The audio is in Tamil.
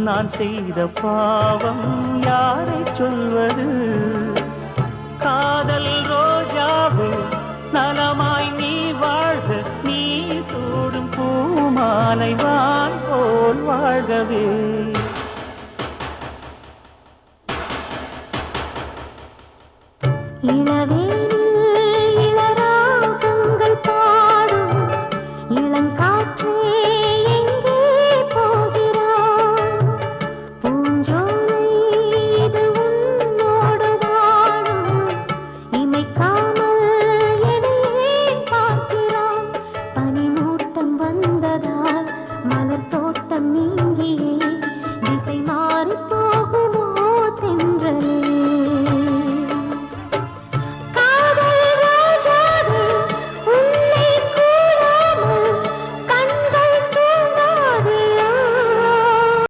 நான் செய்த பாவம் யாரை சொல்வது காதல் ரோஜாவே நலமாய் நீ வாழ்க நீ சூடும் பூமாலை வான் போல் வாழ்கவே இளவேனில்